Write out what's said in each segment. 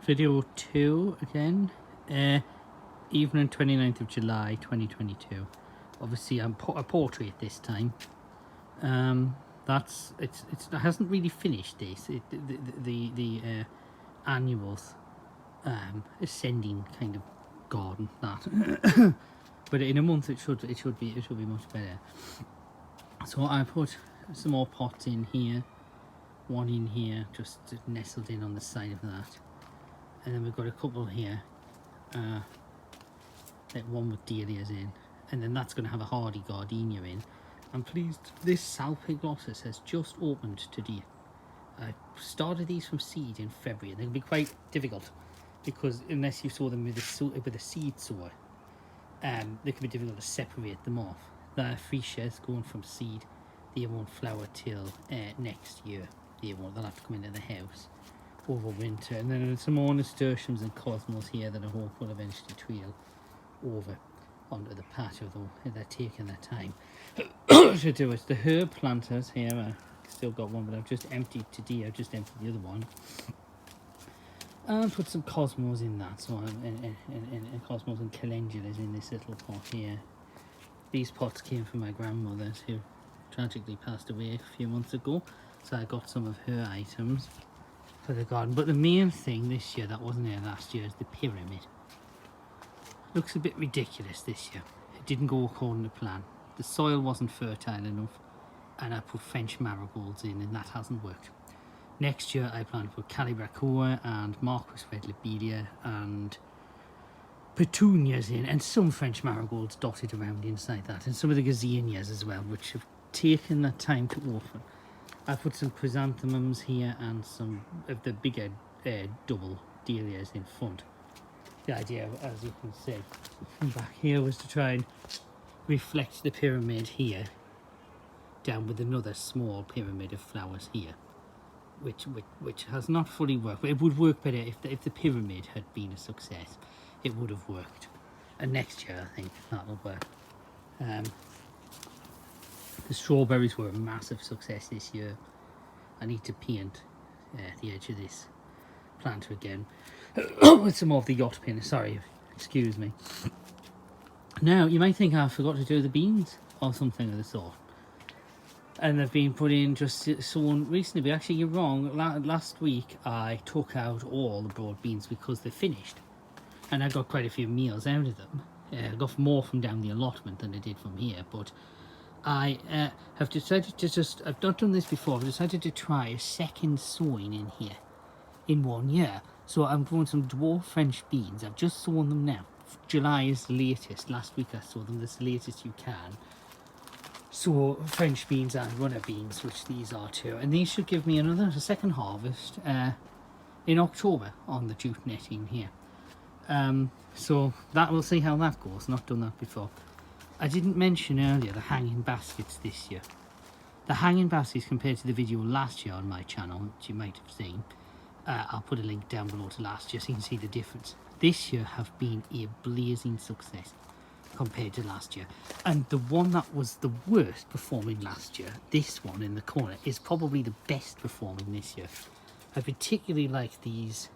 Video 2 again. Evening 29th of July 2022. Obviously I'm a portrait this time. It hasn't really finished this. The annuals ascending kind of garden that. But in a month it should be much better. So I put some more pots in here, one in here, just nestled in on the side of that, and then we've got a couple here, like one with dahlias in, and then that's going to have a hardy gardenia in. I'm pleased this Salpiglossas has just opened today. I started these from seed in February, and they can be quite difficult because unless you sow them with a seed sower, they can be difficult to separate them off. They're freesias going from seed. They won't flower till next year. They'll have to come into the house over winter. And then there's some more nasturtiums and cosmos here that I hope will eventually trail over onto the patio, though they're taking their time to do it. The herb planters here, I still got one, but I've just emptied today. I've just emptied the other one. And put some cosmos in that, so and cosmos and calendulas in this little pot here. These pots came from my grandmother's, who tragically passed away a few months ago, so I got some of her items for the garden. But the main thing this year that wasn't there last year is the pyramid. Looks a bit ridiculous this year. It didn't go according to plan. The soil wasn't fertile enough, and I put French marigolds in, and that hasn't worked. Next year I plan to put Calibrachoa and Marquis Red Lobelia and petunias in, and some French marigolds dotted around inside that, and some of the gazanias as well, which have taken that time to open. I put some chrysanthemums here and some of the bigger double dahlias in front. The idea, as you can see from back here, was to try and reflect the pyramid here down with another small pyramid of flowers here, which has not fully worked. But it would work better if the pyramid had been a success. It would have worked, and next year I think that'll work. The strawberries were a massive success this year. I need to paint the edge of this planter again with some more of the yacht pin. Sorry, excuse me. Now you might think I forgot to do the beans or something of the sort, and they've been put in just sown recently. But actually you're wrong. Last week I took out all the broad beans because they're finished, and I got quite a few meals out of them. I got more from down the allotment than I did from here, but I have decided to I've not done this before, I've decided to try a second sowing in here in 1 year. So I'm growing some dwarf French beans. I've just sown them now. July is the latest. Last week I sowed them. That's the latest you can. So French beans and runner beans, which these are too. And these should give me a second harvest in October on the jute netting here. So that, we'll see how that goes. Not done that before. I didn't mention earlier the hanging baskets this year. The hanging baskets compared to the video last year on my channel, which you might have seen, I'll put a link down below to last year so you can see the difference. This year have been a blazing success compared to last year. And the one that was the worst performing last year, this one in the corner, is probably the best performing this year. I particularly like these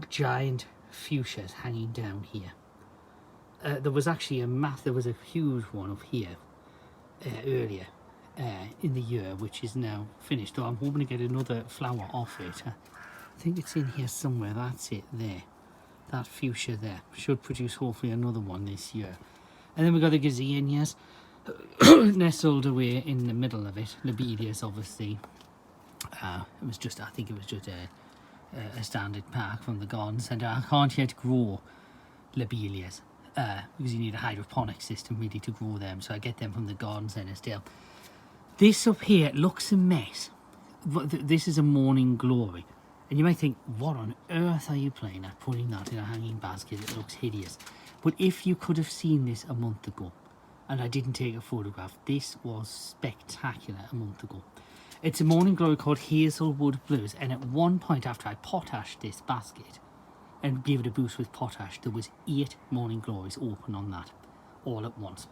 giant fuchsias hanging down here. There was actually there was a huge one up here earlier in the year, which is now finished. Though I'm hoping to get another flower off it. I think it's in here somewhere. That's it there. That fuchsia there should produce hopefully another one this year. And then we've got the gazanias nestled away in the middle of it. Lobelias, obviously. I think it was just a standard pack from the garden centre. I can't yet grow lobelias. Because you need a hydroponic system really to grow them, so I get them from the garden centre still. This up here looks a mess. This is a morning glory, and you might think, what on earth are you playing at putting that in a hanging basket? It looks hideous. But if you could have seen this a month ago, and I didn't take a photograph, this was spectacular a month ago. It's a morning glory called Hazelwood Blues, and at one point after I potashed this basket and gave it a boost with potash, there was 8 morning glories open on that all at once.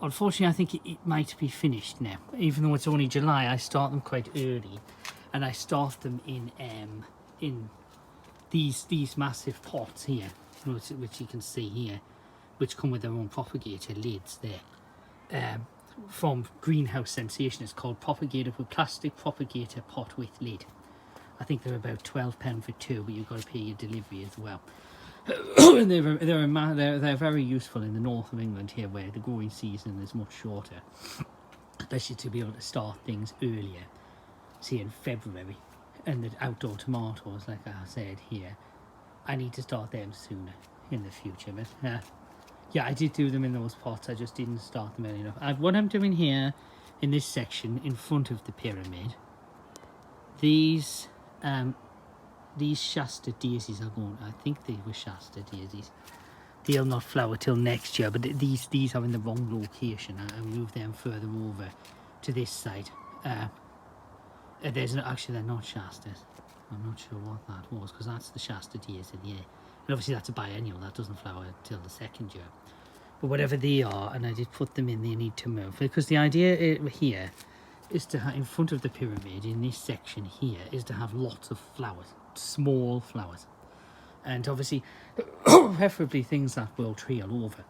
Unfortunately, I think it might be finished now. Even though it's only July, I start them quite early, and I start them in these massive pots here, which you can see here, which come with their own propagator lids there. From Greenhouse Sensation, it's called propagator with plastic propagator pot with lid. I think they're about £12 for two, but you've got to pay your delivery as well. And they're very useful in the north of England here, where the growing season is much shorter, especially to be able to start things earlier, say in February. And the outdoor tomatoes, like I said here, I need to start them sooner in the future. But yeah, I did do them in those pots, I just didn't start them early enough. What I'm doing here in this section in front of the pyramid, these Shasta daisies are going, I think they were Shasta daisies. They'll not flower till next year, but these are in the wrong location. I moved them further over to this side. Actually, they're not Shastas. I'm not sure what that was, because that's the Shasta daisy, yeah. And obviously that's a biennial, that doesn't flower till the second year. But whatever they are, and I did put them in, they need to move. Because the idea here is to have, in front of the pyramid, in this section here, is to have lots of flowers, small flowers. And obviously, preferably things that will trail over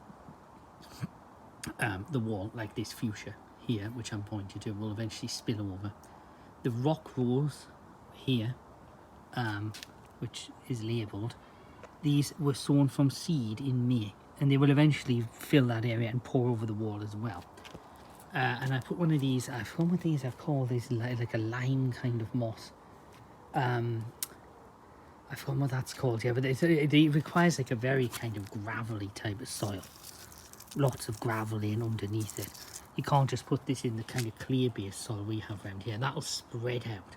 the wall, like this fuchsia here, which I'm pointing to, will eventually spill over. The rock rose here, which is labelled, these were sown from seed in May, and they will eventually fill that area and pour over the wall as well. And I put one of these, I've called this like a lime kind of moss. I've forgotten what that's called, yeah, but it requires like a very kind of gravelly type of soil. Lots of gravel in underneath it. You can't just put this in the kind of clay-based soil we have around here. That'll spread out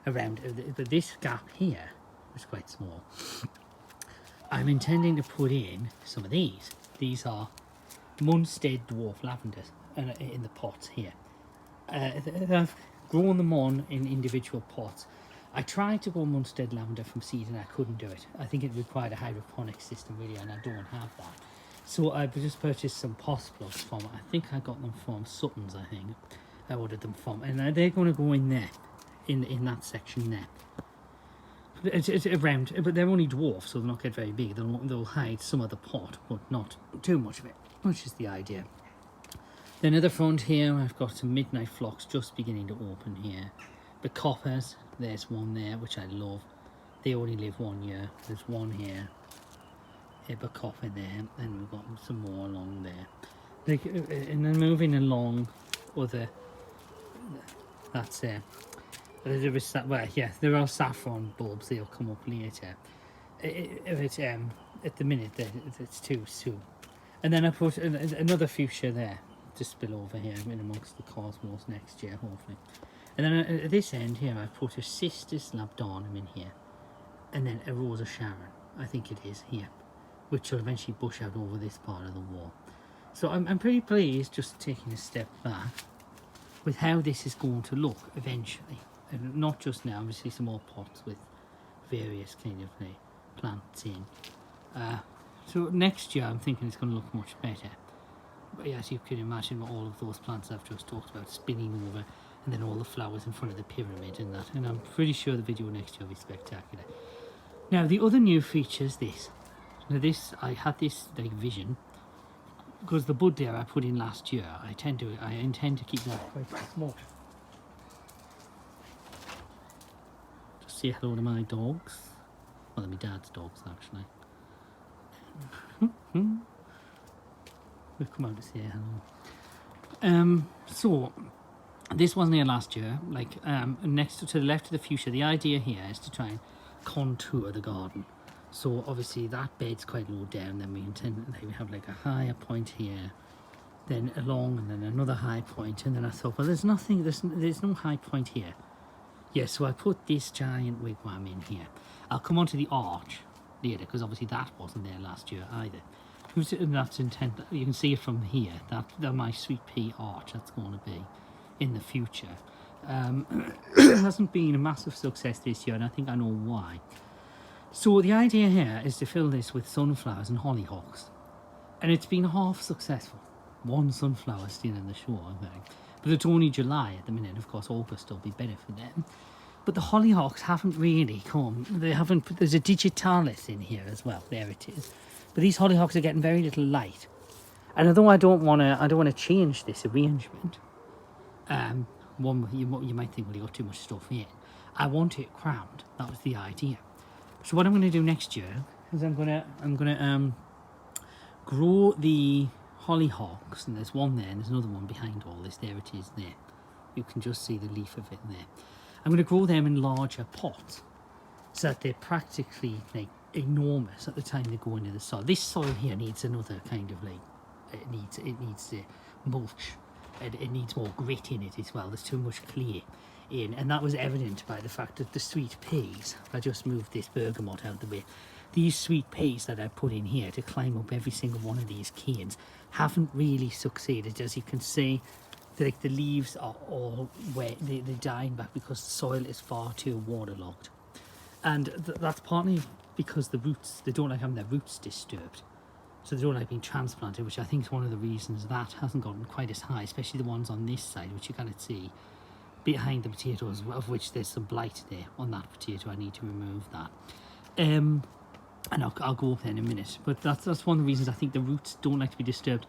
around. But this gap here is quite small. I'm intending to put in some of these. These are Munstead dwarf lavenders in the pots here. I've grown them on in individual pots. I tried to grow Munstead lavender from seed and I couldn't do it. I think it required a hydroponic system really, and I don't have that. So I just purchased some pots plugs from, I think I got them from Sutton's, I think. I ordered them from, and they're going to go in there, in that section there. It's around, but they're only dwarf, so they'll not get very big. They'll hide some of the pot, but not too much of it, which is the idea. Then at the front here, I've got some midnight phlox just beginning to open here. The coppers, there's one there, which I love. They only live 1 year. There's one here. A copper there, and we've got some more along there. And then moving along, that's well, yeah, there are saffron bulbs. They'll come up later. At the minute, it's too soon. And then I put another fuchsia there to spill over here in amongst the cosmos next year, hopefully. And then at this end here, I put a Cistus labdanum in here, and then a Rosa Sharon, I think it is here, which will eventually bush out over this part of the wall. So I'm pretty pleased, just taking a step back, with how this is going to look eventually. And not just now, obviously some more pots with various kind of plants in. So next year I'm thinking it's going to look much better. But as you can imagine, all of those plants I've just talked about spinning over, and then all the flowers in front of the pyramid and that. And I'm pretty sure the video next year will be spectacular. Now the other new feature is this. Now this, I had this like vision, because the bud there I put in last year, I intend to keep that quite small. Just say hello to my dogs. Well, they're my dad's dogs actually. We've come out to say hello. So this wasn't here last year. Like next to the left of the fuchsia, the idea here is to try and contour the garden. So obviously that bed's quite low down, then we have like a higher point here, then along, and then another high point, and then I thought, well, there's no high point here. Yeah, so I put this giant wigwam in here. I'll come on to the arch later, because obviously that wasn't there last year either. That's intent. You can see it from here. That my sweet pea arch, that's going to be in the future. It hasn't been a massive success this year, and I think I know why. So the idea here is to fill this with sunflowers and hollyhocks, and it's been half successful. One sunflower still in the show, I think, but it's only July at the minute. Of course, August will be better for them. But the hollyhocks haven't really come. They haven't. There's a digitalis in here as well. There it is. But these hollyhocks are getting very little light. And although I don't want to change this arrangement. One you might think, well, you got too much stuff in. I want it crowned. That was the idea. So what I'm going to do next year is I'm gonna grow the hollyhocks, and there's one there, and there's another one behind all this. There it is. There, you can just see the leaf of it there. I'm going to grow them in larger pots so that they're practically like enormous at the time they go into the soil. This soil here needs another kind of like, it needs mulch, and it needs more grit in it as well. There's too much clay in, and that was evident by the fact that the sweet peas, if I just moved this bergamot out of the way, these sweet peas that I put in here to climb up every single one of these canes haven't really succeeded. As you can see, like the leaves are all wet, they're dying back because the soil is far too waterlogged. And that's partly because the roots, they don't like having their roots disturbed. So they don't like being transplanted, which I think is one of the reasons that hasn't gotten quite as high, especially the ones on this side, which you cannot see behind the potatoes, of which there's some blight there on that potato. I need to remove that. And I'll go up there in a minute. But that's one of the reasons I think the roots don't like to be disturbed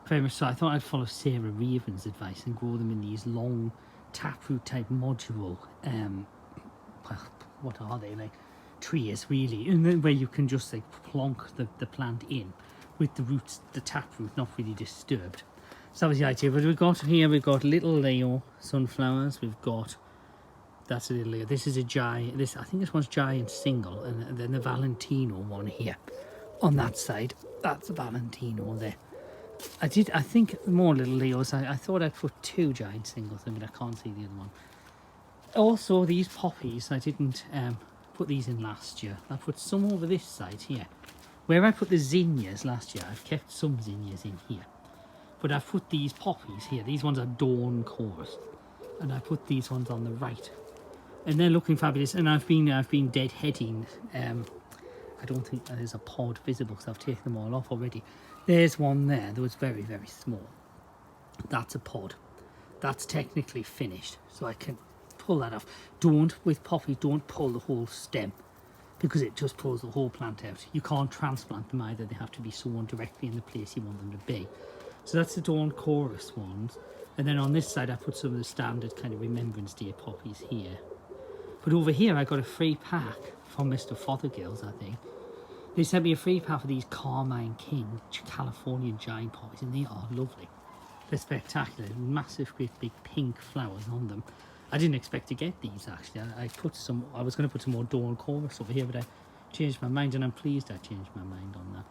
very much. So I thought I'd follow Sarah Raven's advice and grow them in these long taproot type module, what are they, like trees really, and then where you can just like plonk the plant in with the roots, the taproot not really disturbed. So that was the idea. But we've got little Leo sunflowers. We've got, that's a little Leo. This is a giant, I think this one's giant single, and then the Valentino one here on that side. That's a Valentino there. I think more little Leos. I thought I'd put 2 giant singles in, but I can't see the other one. Also, these poppies, I didn't put these in last year. I put some over this side here. Where I put the zinnias last year, I've kept some zinnias in here. But I've put these poppies here. These ones are dawn chorus, and I put these ones on the right, and they're looking fabulous. And I've been deadheading. I don't think there's a pod visible because I've taken them all off already. There's one there that was very, very small. That's a pod. That's technically finished, so I can pull that off. With poppy, don't pull the whole stem, because it just pulls the whole plant out. You can't transplant them either. They have to be sown directly in the place you want them to be. So that's the dawn chorus ones. And then on this side, I put some of the standard kind of Remembrance Day poppies here. But over here, I got a free pack from Mr. Fothergill's, I think. They sent me a free pack of these Carmine King Californian giant poppies, and they are lovely. They're spectacular. Massive, great big pink flowers on them. I didn't expect to get these actually. I was going to put some more dawn chorus over here, but I changed my mind, and I'm pleased I changed my mind on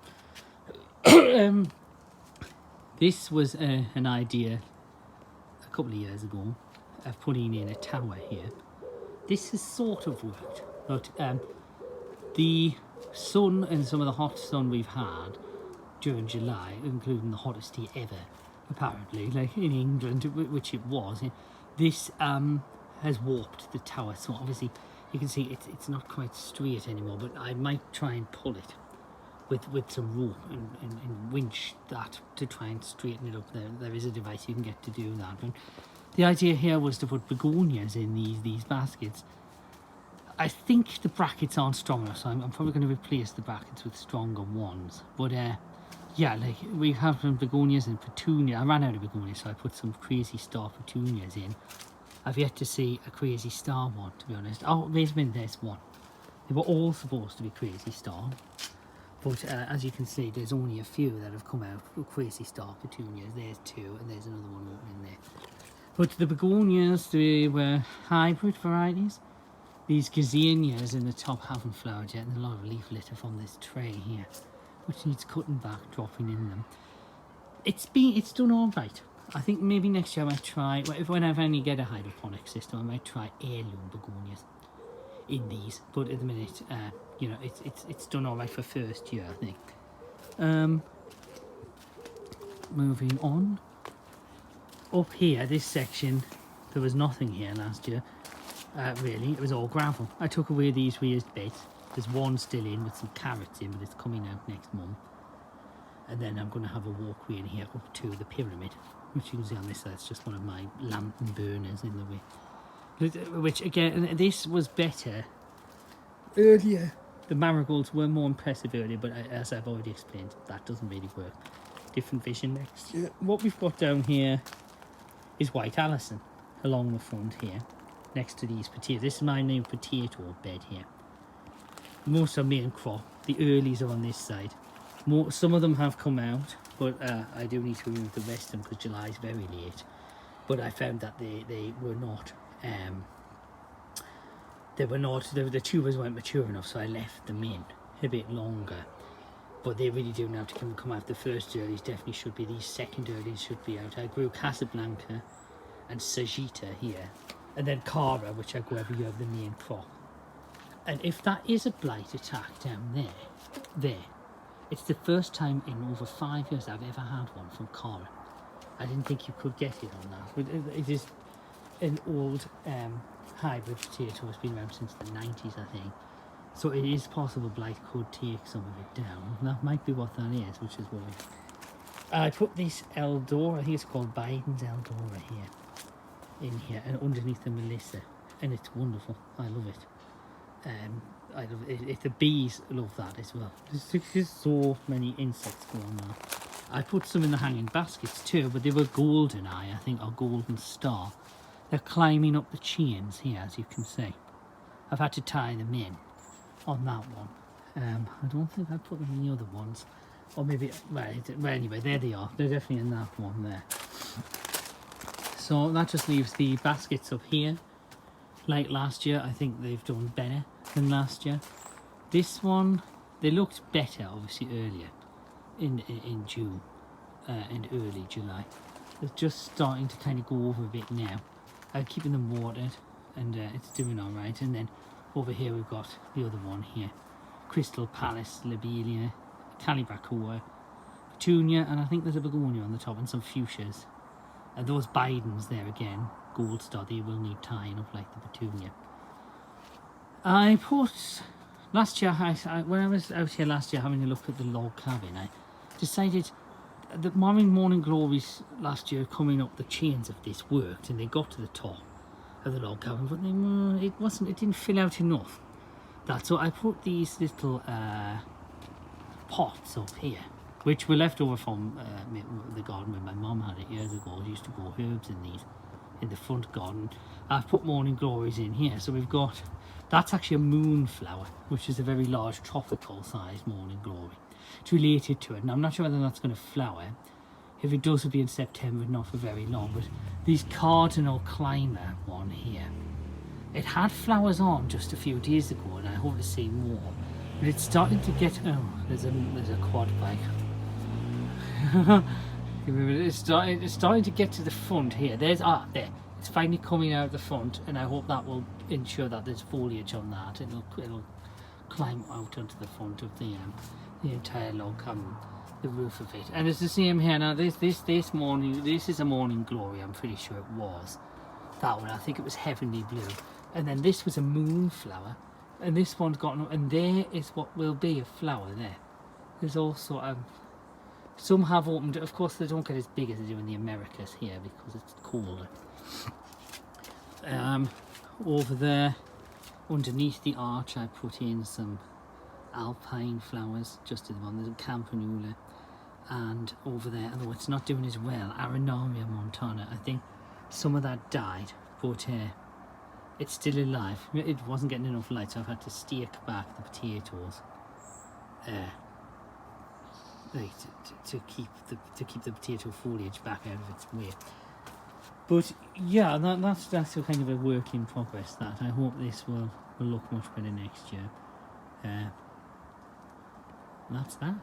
that. This was an idea a couple of years ago of putting in a tower here. This has sort of worked, but the sun and some of the hot sun we've had during July, including the hottest day ever, apparently, like in England, which it was, this has warped the tower. So obviously you can see it's not quite straight anymore, but I might try and pull it with some rope and winch that to try and straighten it up. There is a device you can get to do that. But the idea here was to put begonias in these baskets. I think the brackets aren't strong enough, so I'm probably going to replace the brackets with stronger ones. But yeah, like we have some begonias and petunias. I ran out of begonias, so I put some crazy star petunias in. I've yet to see a crazy star one, to be honest. Oh, there's one. They were all supposed to be crazy star, but as you can see, there's only a few that have come out with crazy star petunias. There's 2, and there's another one opening there. But the begonias, they were hybrid varieties. These gazanias in the top haven't flowered yet, and a lot of leaf litter from this tray here, which needs cutting back, dropping in them. It's done all right. I think maybe next year I might try, when I finally get a hydroponic system, I might try heirloom begonias in these. But at the minute, you know, it's done all right for first year, I think. Moving on. Up here, this section, there was nothing here last year. Really, it was all gravel. I took away these raised beds. There's one still in with some carrots in, but it's coming out next month. And then I'm going to have a walkway in here up to the pyramid, which you can see on this side. It's just one of my lantern burners in the way. which again, this was better earlier. The marigolds were more impressive earlier, but as I've already explained, that doesn't really work. Different vision next year. What we've got down here is white Alison along the front here, next to these potatoes. This is my new potato bed here. Most of main crop. The earlies are on this side. Some of them have come out, but I do need to remove the rest of them because July is very late. But I found that they were not. The tubers weren't mature enough, so I left them in a bit longer. But they really do now to come out. The first earlies definitely should be. These second earlies should be out. I grew Casablanca and Sagita here, and then Cara, which I grow every year of the main crop. And if that is a blight attack down there, it's the first time in over 5 years I've ever had one from Cara. I didn't think you could get it on that. It is an old hybrid potato. It's been around since the 90s, I think. So it is possible blight could take some of it down. That might be what that is, which is worrying. I put this Eldora, I think it's called Biden's Eldora here, in here, and underneath the Melissa. And it's wonderful. I love it. I love it. The bees love that as well. There's so many insects going on now. I put some in the hanging baskets too, but they were golden eye, I think, or golden star. They're climbing up the chains here, as you can see. I've had to tie them in on that one. I don't think I put them in the other ones, or maybe, well anyway, there they are. They're definitely in that one there. So that just leaves the baskets up here. Like last year, I think they've done better than last year. This one, they looked better obviously earlier in June and early July. They're just starting to kind of go over a bit now. I'm keeping them watered, and it's doing all right. And then over here we've got the other one here, Crystal Palace, Lobelia, Calibracoa, Petunia, and I think there's a begonia on the top, and some fuchsias. And those Bidens there again, gold star, they will need tying up like the Petunia. I put last year, when I was out here last year having a look at the log cabin, I decided that morning glories last year coming up the chains of this worked, and they got to the top of the log cabin, but it didn't fill out enough. So I put these little pots up here, which were left over from the garden when my mum had it years ago. I used to grow herbs in these in the front garden. I've put morning glories in here, so we've got, that's actually a moonflower, which is a very large tropical size morning glory. It's related to it, and I'm not sure whether that's going to flower. If it does, it'll be in September, not for very long. But these cardinal climber one here, it had flowers on just a few days ago, and I hope to see more. But it's starting to get, oh, there's a quad bike. It's starting to get to the front here. There. It's finally coming out the front, and I hope that will ensure that there's foliage on that. It'll climb out onto the front of the entire log cabin, the roof of it. And it's the same here now. This is a morning glory. I'm pretty sure it was that one. I think it was heavenly blue, and then this was a moonflower, and this one's got and there is what will be a flower there. There's also some have opened. Of course, they don't get as big as they do in the Americas here because it's colder. Over there, underneath the arch, I put in some alpine flowers just to the one. There's a campanula, and over there, although it's not doing as well, Arenaria montana. I think some of that died, but it's still alive. It wasn't getting enough light, so I've had to stake back the potatoes. To keep the potato foliage back out of its way. But yeah, that's a kind of a work in progress. That I hope this will look much better next year. That's that.